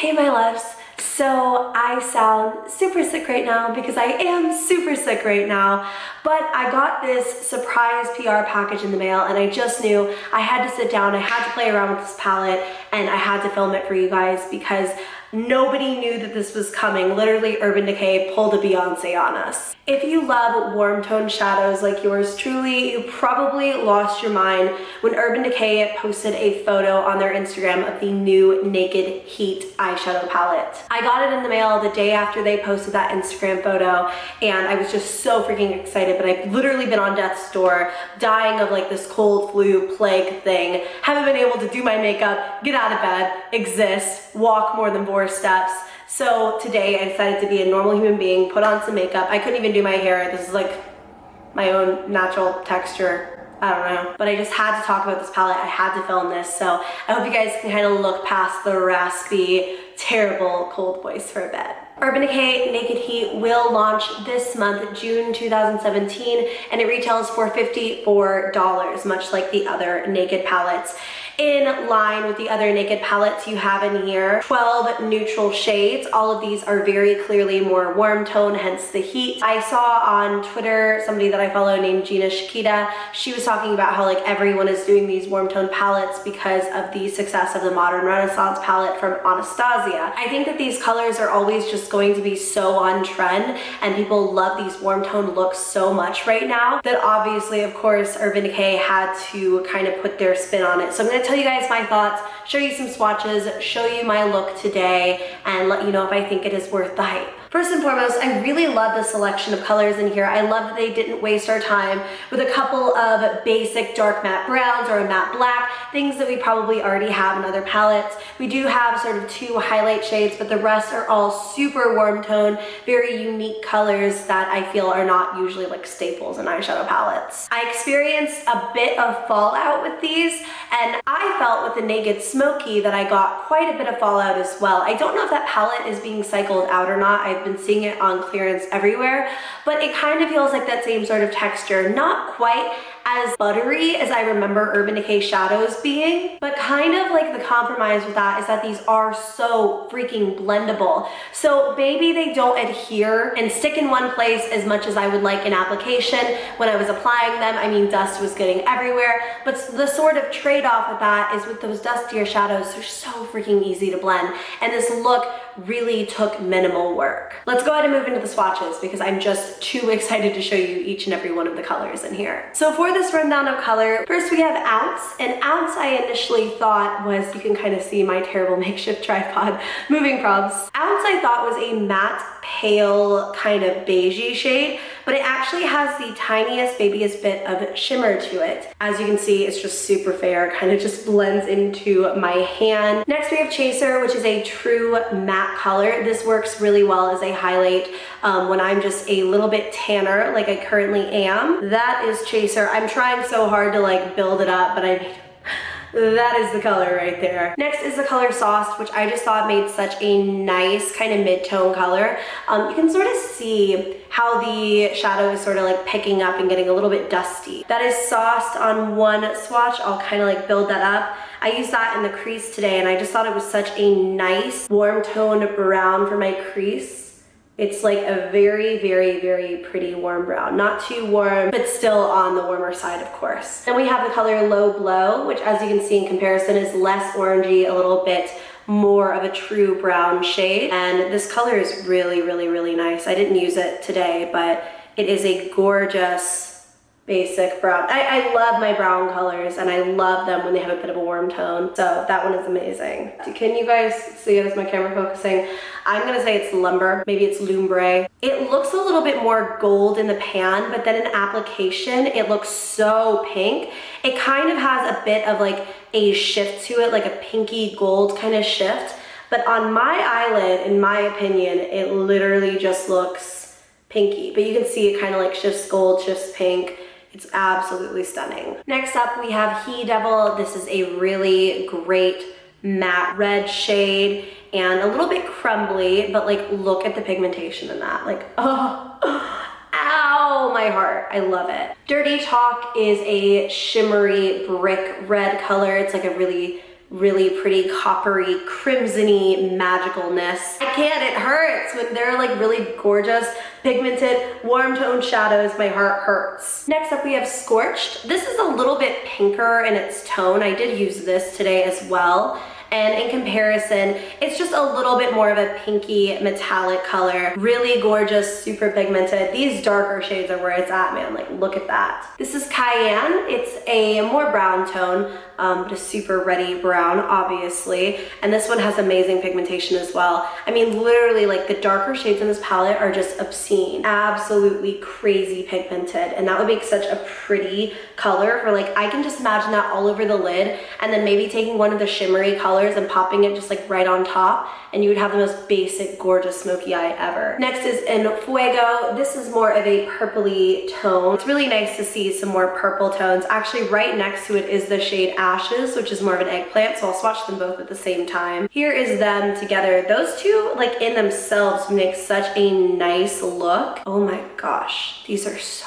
Hey my loves, so I sound super sick right now because I am super sick right now, but I got this surprise PR package in the mail and I just knew I had to sit down, I had to play around with this palette, and I had to film it for you guys because nobody knew that this was coming. Literally, Urban Decay pulled a Beyonce on us. If you love warm tone shadows like yours truly, you probably lost your mind when Urban Decay posted a photo on their Instagram of the new Naked Heat eyeshadow palette. I got it in the mail the day after they posted that Instagram photo, and I was just so freaking excited, but I've literally been on death's door, dying of like this cold, flu, plague thing. Haven't been able to do my makeup, get out of bed, exist, walk more than 4 steps. So today I decided to be a normal human being, put on some makeup. I couldn't even do my hair. This is like my own natural texture. I don't know. But I just had to talk about this palette. I had to film this. So I hope you guys can kind of look past the raspy, terrible cold voice for a bit. Urban Decay Naked Heat will launch this month, June 2017, and it retails for $54, much like the other Naked palettes. In line with the other Naked palettes, you have in here 12 neutral shades. All of these are very clearly more warm tone, hence the heat. I saw on Twitter somebody that I follow named Gina Shikita. She was talking about how like everyone is doing these warm tone palettes because of the success of the Modern Renaissance palette from Anastasia. I think that these colors are always just going to be so on trend, and people love these warm tone looks so much right now that obviously, of course, Urban Decay had to kind of put their spin on it. So I'm going to tell you guys my thoughts, show you some swatches, show you my look today, and let you know if I think it is worth the hype. First and foremost, I really love the selection of colors in here. I love that they didn't waste our time with a couple of basic dark matte browns or a matte black, things that we probably already have in other palettes. We do have sort of 2 highlight shades, but the rest are all super warm tone, very unique colors that I feel are not usually like staples in eyeshadow palettes. I experienced a bit of fallout with these, and I felt with the Naked Smoky that I got quite a bit of fallout as well. I don't know if that palette is being cycled out or not. I've been seeing it on clearance everywhere, but it kind of feels like that same sort of texture. Not quite as buttery as I remember Urban Decay shadows being, but kind of like the compromise with that is that these are so freaking blendable. So maybe they don't adhere and stick in one place as much as I would like in application. When I was applying them, I mean, dust was getting everywhere, but the sort of trade-off with that is with those dustier shadows, they're so freaking easy to blend, and this look really took minimal work. Let's go ahead and move into the swatches because I'm just too excited to show you each and every one of the colors in here. So for this rundown of color, first we have Ounce, and Ounce I initially thought was, you can kind of see my terrible makeshift tripod moving props. Ounce I thought was a matte, pale, kind of beigey shade, but it actually has the tiniest, babyest bit of shimmer to it. As you can see, it's just super fair, kind of just blends into my hand. Next we have Chaser, which is a true matte color. This works really well as a highlight when I'm just a little bit tanner like I currently am. That is Chaser. I'm trying so hard to like build it up, but I mean, that is the color right there. Next is the color Sauced, which I just thought made such a nice kind of mid-tone color. You can sort of see how the shadow is sort of like picking up and getting a little bit dusty. That is Sauced on one swatch. I'll kind of like build that up. I used that in the crease today, and I just thought it was such a nice warm tone brown for my crease. It's like a very, very, very pretty warm brown. Not too warm, but still on the warmer side, of course. Then we have the color Low Blow, which as you can see in comparison is less orangey, a little bit more of a true brown shade. And this color is really, really, really nice. I didn't use it today, but it is a gorgeous basic brown. I love my brown colors, and I love them when they have a bit of a warm tone. So that one is amazing. Can you guys see it? Is my camera focusing? I'm gonna say it's Lumber. Maybe it's Lumbre. It looks a little bit more gold in the pan, but then in application, it looks so pink. It kind of has a bit of like a shift to it, like a pinky gold kind of shift. But on my eyelid, in my opinion, it literally just looks pinky. But you can see it kind of like shifts gold, shifts pink. It's absolutely stunning. Next up, we have He Devil. This is a really great matte red shade and a little bit crumbly, but like look at the pigmentation in that. Like, oh, ow, my heart. I love it. Dirty Talk is a shimmery brick red color. It's like a really really pretty coppery, crimson-y magicalness. I can't, it hurts when they're like really gorgeous, pigmented, warm tone shadows. My heart hurts. Next up we have Scorched. This is a little bit pinker in its tone. I did use this today as well. And in comparison, it's just a little bit more of a pinky metallic color. Really gorgeous, super pigmented. These darker shades are where it's at, man. Like, look at that. This is Cayenne. It's a more brown tone, just super reddy brown, obviously. And this one has amazing pigmentation as well. I mean, literally, like, the darker shades in this palette are just obscene. Absolutely crazy pigmented. And that would make such a pretty color for, like, I can just imagine that all over the lid, and then maybe taking one of the shimmery colors and popping it just like right on top, and you would have the most basic, gorgeous smoky eye ever. Next is in Fuego. This is more of a purpley tone. It's really nice to see some more purple tones. Actually, right next to it is the shade Ashes, which is more of an eggplant, so I'll swatch them both at the same time. Here is them together. Those two, like in themselves, make such a nice look. Oh my gosh, these are so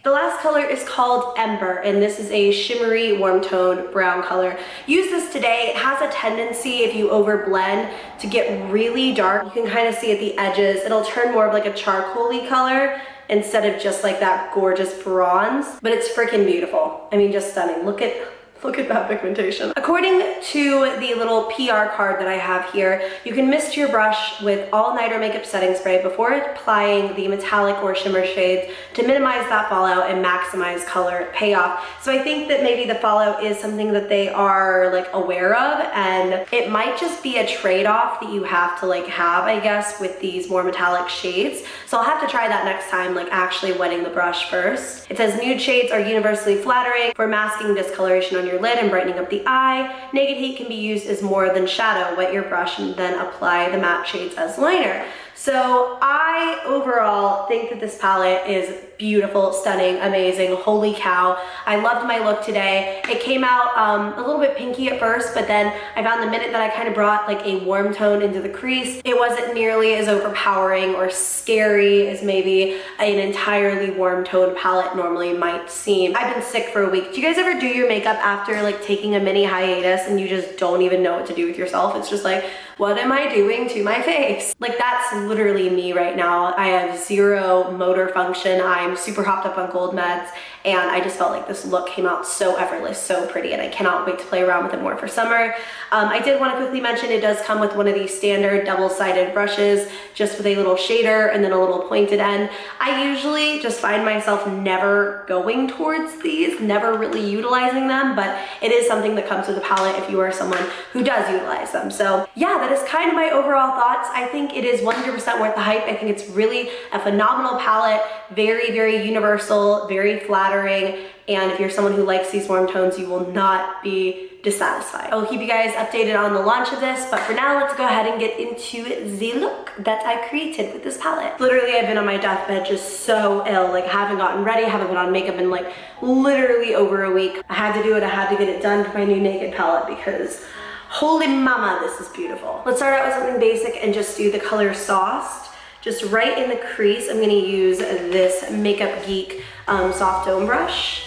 the last color is called Ember, and this is a shimmery, warm tone brown color. Use this today. It has a tendency, if you overblend, to get really dark. You can kind of see at the edges. It'll turn more of like a charcoal-y color instead of just like that gorgeous bronze, but it's freaking beautiful. I mean, just stunning. Look at that pigmentation. According to the little PR card that I have here, you can mist your brush with all-nighter makeup setting spray before applying the metallic or shimmer shades to minimize that fallout and maximize color payoff. So I think that maybe the fallout is something that they are like aware of, and it might just be a trade-off that you have to like have, I guess, with these more metallic shades. So I'll have to try that next time, like actually wetting the brush first. It says nude shades are universally flattering for masking discoloration on your lid and brightening up the eye. Naked heat can be used as more than shadow. Wet your brush and then apply the matte shades as liner. So I overall think that this palette is beautiful, stunning, amazing. Holy cow. I loved my look today. It came out a little bit pinky at first, but then I found the minute that I kind of brought like a warm tone into the crease, it wasn't nearly as overpowering or scary as maybe an entirely warm toned palette normally might seem. I've been sick for a week. Do you guys ever do your makeup after like taking a mini hiatus and you just don't even know what to do with yourself? It's just like, what am I doing to my face? Like, that's literally me right now. I have zero motor function. I'm super hopped up on cold meds, and I just felt like this look came out so effortless, so pretty, and I cannot wait to play around with it more for summer. I did want to quickly mention it does come with one of these standard double-sided brushes, just with a little shader and then a little pointed end. I usually just find myself never going towards these, never really utilizing them, but it is something that comes with a palette if you are someone who does utilize them. So yeah, that is kind of my overall thoughts. I think it is 100% worth the hype. I think it's really a phenomenal palette, very, very universal, very flattering, and if you're someone who likes these warm tones, you will not be dissatisfied. I will keep you guys updated on the launch of this, but for now, let's go ahead and get into the look that I created with this palette. Literally, I've been on my deathbed just so ill, like haven't gotten ready, haven't put on makeup in like literally over a week. I had to do it, I had to get it done for my new Naked palette because holy mama, this is beautiful. Let's start out with something basic and just do the color Sauced. Just right in the crease, I'm gonna use this Makeup Geek soft dome brush.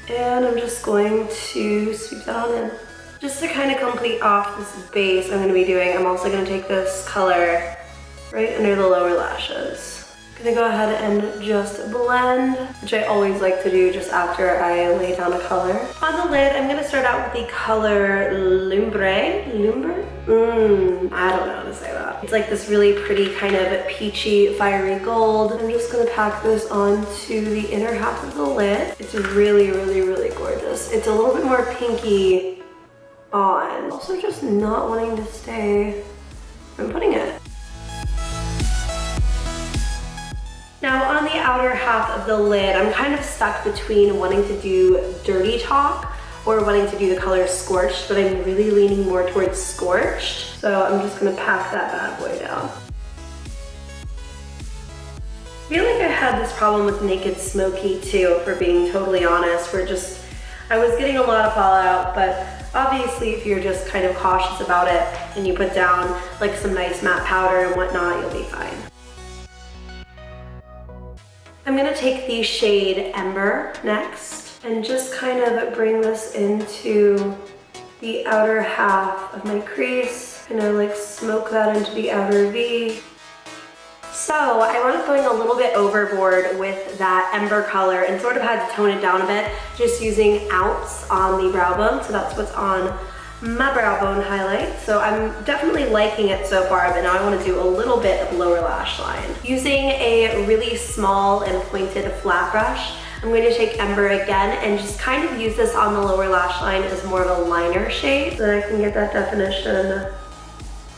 And I'm just going to sweep that on in. Just to kind of complete off this base I'm gonna be doing, I'm also gonna take this color right under the lower lashes. Gonna go ahead and just blend, which I always like to do just after I lay down a color. On the lid, I'm gonna start out with the color Lumbre. I don't know how to say that. It's like this really pretty kind of peachy, fiery gold. I'm just gonna pack this onto the inner half of the lid. It's really, really, really gorgeous. It's a little bit more pinky on. Also just not wanting to stay where I'm putting it. Now on the outer half of the lid, I'm kind of stuck between wanting to do Dirty Talk or wanting to do the color Scorched, but I'm really leaning more towards Scorched. So I'm just gonna pack that bad boy down. I feel like I had this problem with Naked Smoky too, for being totally honest, where just, I was getting a lot of fallout, but obviously if you're just kind of cautious about it and you put down like some nice matte powder and whatnot, you'll be fine. I'm gonna take the shade Ember next and just kind of bring this into the outer half of my crease. And I like smoke that into the outer V. So I wound up going a little bit overboard with that Ember color and sort of had to tone it down a bit, just using Outs on the brow bone. So that's what's on my brow bone highlight. So I'm definitely liking it so far, but now I want to do a little bit of lower lash line. Using a really small and pointed flat brush, I'm going to take Ember again and just kind of use this on the lower lash line as more of a liner shade so that I can get that definition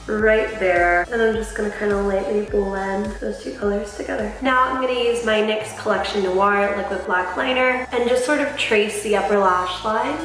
right there. And I'm just gonna kind of lightly blend those two colors together. Now I'm gonna use my NYX Collection Noir Liquid Black Liner and just sort of trace the upper lash line.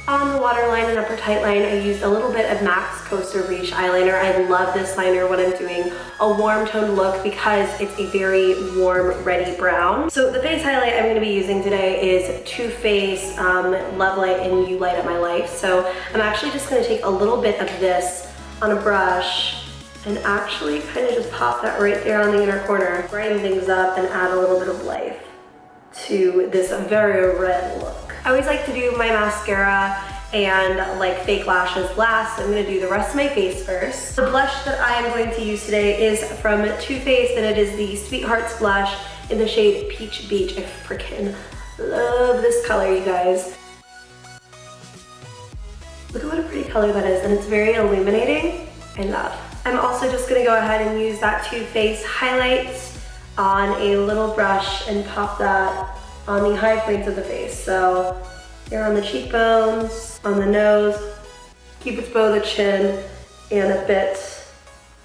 On the waterline and upper tight line, I used a little bit of MAC's Coaster Riche eyeliner. I love this liner when I'm doing a warm toned look because it's a very warm, ready brown. So the face highlight I'm going to be using today is Too Faced Love Light and You Light Up My Life. So I'm actually just going to take a little bit of this on a brush and actually kind of just pop that right there on the inner corner, brighten things up and add a little bit of life to this very red look. I always like to do my mascara and like fake lashes last. So I'm going to do the rest of my face first. The blush that I am going to use today is from Too Faced and it is the Sweethearts blush in the shade Peach Beach. I freaking love this color, you guys. Look at what a pretty color that is, and it's very illuminating. I love. I'm also just going to go ahead and use that Too Faced highlight on a little brush and pop that on the high points of the face. So here on the cheekbones, on the nose, cupid's bow, the chin, and a bit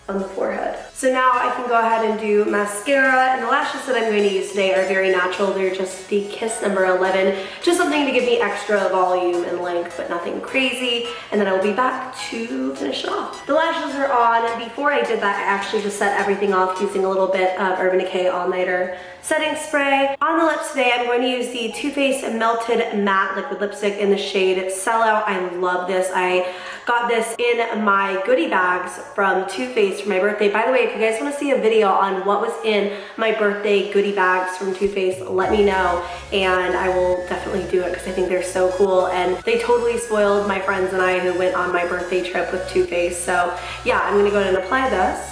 on the forehead. So now I can go ahead and do mascara, and the lashes that I'm going to use today are very natural. They're just the Kiss number 11, just something to give me extra volume and length, but nothing crazy. And then I'll be back to finish it off. The lashes are on. Before I did that, I actually just set everything off using a little bit of Urban Decay All Nighter setting spray. On the lips today, I'm going to use the Too Faced Melted Matte Liquid Lipstick in the shade Sellout. I love this. I got this in my goodie bags from Too Faced for my birthday. By the way, if you guys want to see a video on what was in my birthday goodie bags from Too Faced, let me know and I will definitely do it because I think they're so cool, and they totally spoiled my friends and I who went on my birthday trip with Too Faced. So yeah, I'm going to go ahead and apply this.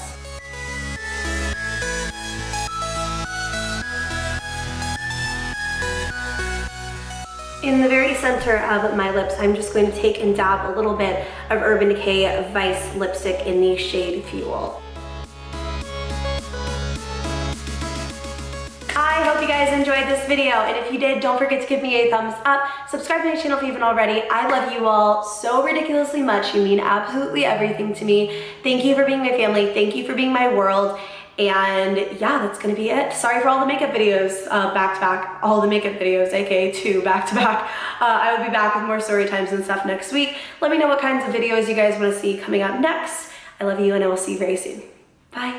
In the very center of my lips, I'm just going to take and dab a little bit of Urban Decay Vice lipstick in the shade Fuel. I hope you guys enjoyed this video, and if you did, don't forget to give me a thumbs up. Subscribe to my channel if you haven't already. I love you all so ridiculously much. You mean absolutely everything to me. Thank you for being my family. Thank you for being my world. And yeah, that's gonna be it. Sorry for all the makeup videos back to back, all the makeup videos, aka 2 back to back. I will be back with more story times and stuff next week. Let me know what kinds of videos you guys wanna see coming up next. I love you and I will see you very soon. Bye.